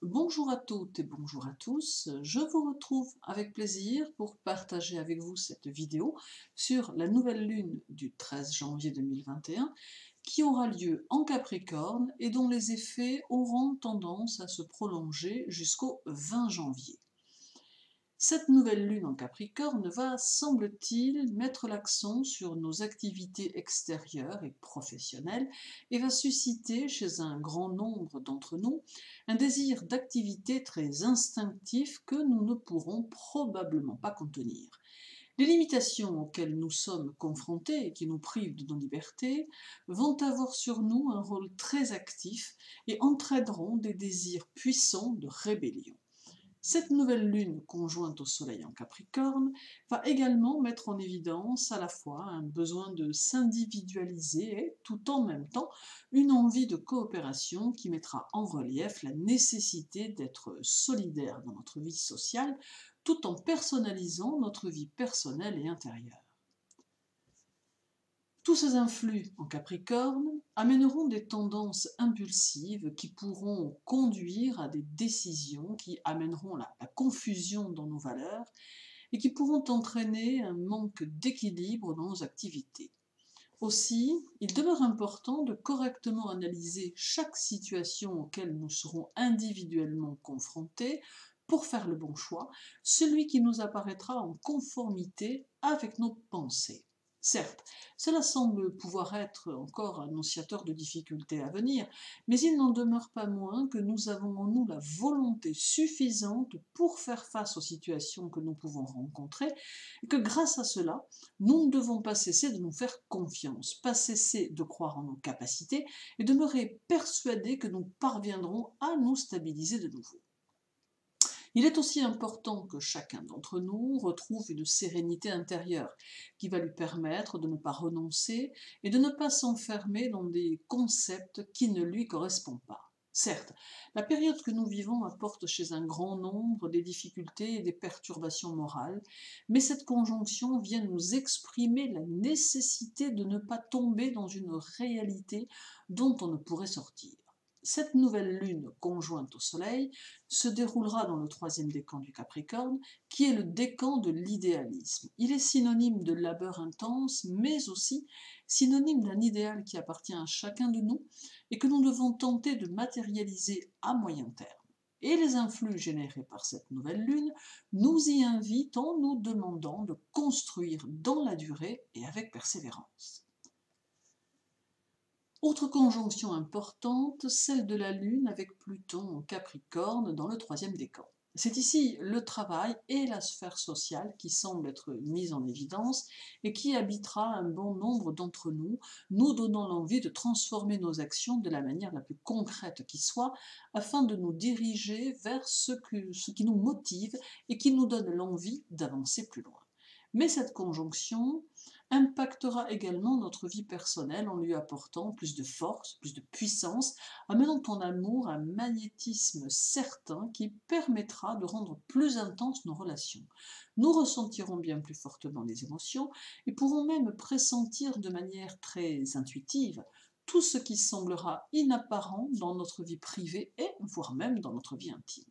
Bonjour à toutes et bonjour à tous, je vous retrouve avec plaisir pour partager avec vous cette vidéo sur la nouvelle lune du 13 janvier 2021 qui aura lieu en Capricorne et dont les effets auront tendance à se prolonger jusqu'au 20 janvier. Cette nouvelle lune en Capricorne va, semble-t-il, mettre l'accent sur nos activités extérieures et professionnelles et va susciter chez un grand nombre d'entre nous un désir d'activité très instinctif que nous ne pourrons probablement pas contenir. Les limitations auxquelles nous sommes confrontés et qui nous privent de nos libertés vont avoir sur nous un rôle très actif et entraîneront des désirs puissants de rébellion. Cette nouvelle lune conjointe au soleil en Capricorne va également mettre en évidence à la fois un besoin de s'individualiser et tout en même temps une envie de coopération qui mettra en relief la nécessité d'être solidaire dans notre vie sociale tout en personnalisant notre vie personnelle et intérieure. Tous ces influx en Capricorne amèneront des tendances impulsives qui pourront conduire à des décisions qui amèneront la confusion dans nos valeurs et qui pourront entraîner un manque d'équilibre dans nos activités. Aussi, il demeure important de correctement analyser chaque situation auquel nous serons individuellement confrontés pour faire le bon choix, celui qui nous apparaîtra en conformité avec nos pensées. Certes, cela semble pouvoir être encore annonciateur de difficultés à venir, mais il n'en demeure pas moins que nous avons en nous la volonté suffisante pour faire face aux situations que nous pouvons rencontrer, et que grâce à cela, nous ne devons pas cesser de nous faire confiance, pas cesser de croire en nos capacités et demeurer persuadés que nous parviendrons à nous stabiliser de nouveau. Il est aussi important que chacun d'entre nous retrouve une sérénité intérieure qui va lui permettre de ne pas renoncer et de ne pas s'enfermer dans des concepts qui ne lui correspondent pas. Certes, la période que nous vivons apporte chez un grand nombre des difficultés et des perturbations morales, mais cette conjonction vient nous exprimer la nécessité de ne pas tomber dans une réalité dont on ne pourrait sortir. Cette nouvelle lune conjointe au soleil se déroulera dans le troisième décan du Capricorne, qui est le décan de l'idéalisme. Il est synonyme de labeur intense, mais aussi synonyme d'un idéal qui appartient à chacun de nous et que nous devons tenter de matérialiser à moyen terme. Et les influx générés par cette nouvelle lune nous y invitent en nous demandant de construire dans la durée et avec persévérance. Autre conjonction importante, celle de la Lune avec Pluton en Capricorne dans le troisième décan. C'est ici le travail et la sphère sociale qui semblent être mis en évidence et qui habitera un bon nombre d'entre nous, nous donnant l'envie de transformer nos actions de la manière la plus concrète qui soit, afin de nous diriger vers ce qui nous motive et qui nous donne l'envie d'avancer plus loin. Mais cette conjonction impactera également notre vie personnelle en lui apportant plus de force, plus de puissance, amenant en amour un magnétisme certain qui permettra de rendre plus intenses nos relations. Nous ressentirons bien plus fortement les émotions et pourrons même pressentir de manière très intuitive tout ce qui semblera inapparent dans notre vie privée et voire même dans notre vie intime.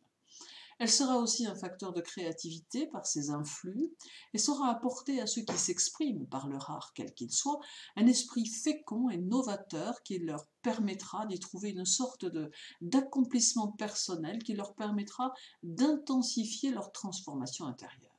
Elle sera aussi un facteur de créativité par ses influx et saura apporter à ceux qui s'expriment par leur art, quel qu'il soit, un esprit fécond et novateur qui leur permettra d'y trouver une sorte d'accomplissement personnel qui leur permettra d'intensifier leur transformation intérieure.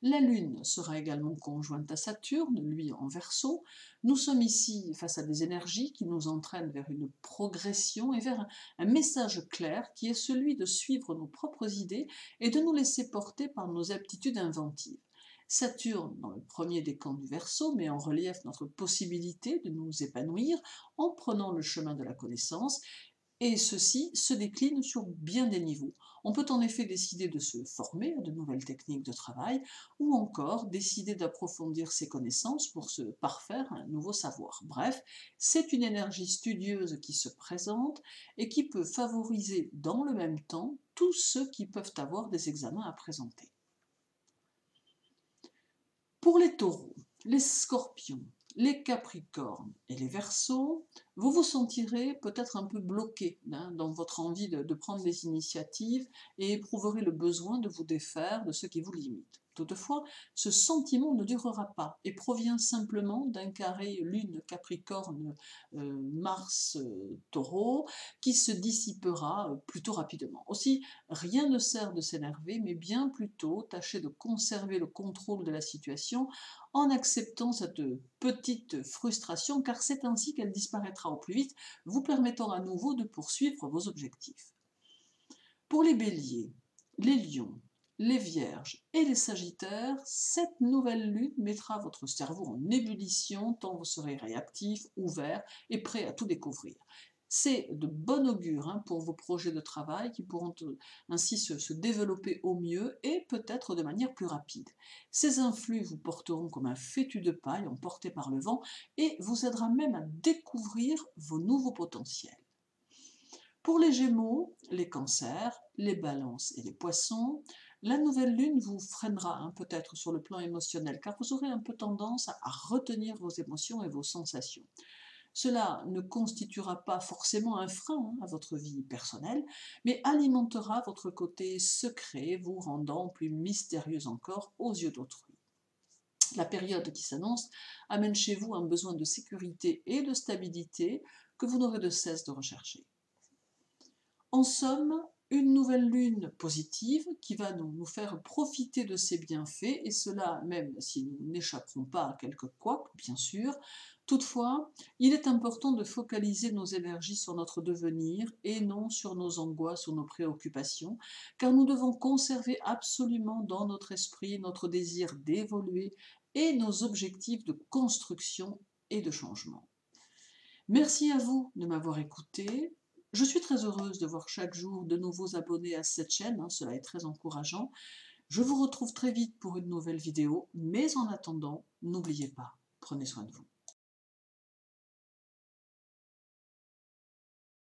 La Lune sera également conjointe à Saturne, lui en Verseau. Nous sommes ici face à des énergies qui nous entraînent vers une progression et vers un message clair qui est celui de suivre nos propres idées et de nous laisser porter par nos aptitudes inventives. Saturne, dans le premier décan du Verseau, met en relief notre possibilité de nous épanouir en prenant le chemin de la connaissance, et ceci se décline sur bien des niveaux. On peut en effet décider de se former à de nouvelles techniques de travail ou encore décider d'approfondir ses connaissances pour se parfaire à un nouveau savoir. Bref, c'est une énergie studieuse qui se présente et qui peut favoriser dans le même temps tous ceux qui peuvent avoir des examens à présenter. Pour les taureaux, les scorpions Les Capricornes et les Verseaux, vous vous sentirez peut-être un peu bloqué dans votre envie de prendre des initiatives et éprouverez le besoin de vous défaire de ce qui vous limite. Toutefois, ce sentiment ne durera pas et provient simplement d'un carré Lune Capricorne Mars Taureau qui se dissipera plutôt rapidement. Aussi, rien ne sert de s'énerver, mais bien plutôt tâcher de conserver le contrôle de la situation en acceptant cette petite frustration, car c'est ainsi qu'elle disparaîtra au plus vite, vous permettant à nouveau de poursuivre vos objectifs. Pour les béliers, les lions, les vierges et les sagittaires, cette nouvelle lune mettra votre cerveau en ébullition tant vous serez réactif, ouvert et prêt à tout découvrir. C'est de bon augure pour vos projets de travail qui pourront ainsi se développer au mieux et peut-être de manière plus rapide. Ces influx vous porteront comme un fétu de paille emporté par le vent et vous aidera même à découvrir vos nouveaux potentiels. Pour les Gémeaux, les Cancers, les Balances et les Poissons, la nouvelle lune vous freinera peut-être sur le plan émotionnel car vous aurez un peu tendance à retenir vos émotions et vos sensations. Cela ne constituera pas forcément un frein à votre vie personnelle, mais alimentera votre côté secret, vous rendant plus mystérieux encore aux yeux d'autrui. La période qui s'annonce amène chez vous un besoin de sécurité et de stabilité que vous n'aurez de cesse de rechercher. En somme, une nouvelle lune positive qui va nous faire profiter de ses bienfaits, et cela même si nous n'échapperons pas à quelques couacs, bien sûr. Toutefois, il est important de focaliser nos énergies sur notre devenir et non sur nos angoisses ou nos préoccupations, car nous devons conserver absolument dans notre esprit notre désir d'évoluer et nos objectifs de construction et de changement. Merci à vous de m'avoir écouté. Je suis très heureuse de voir chaque jour de nouveaux abonnés à cette chaîne, cela est très encourageant. Je vous retrouve très vite pour une nouvelle vidéo, mais en attendant, n'oubliez pas, prenez soin de vous.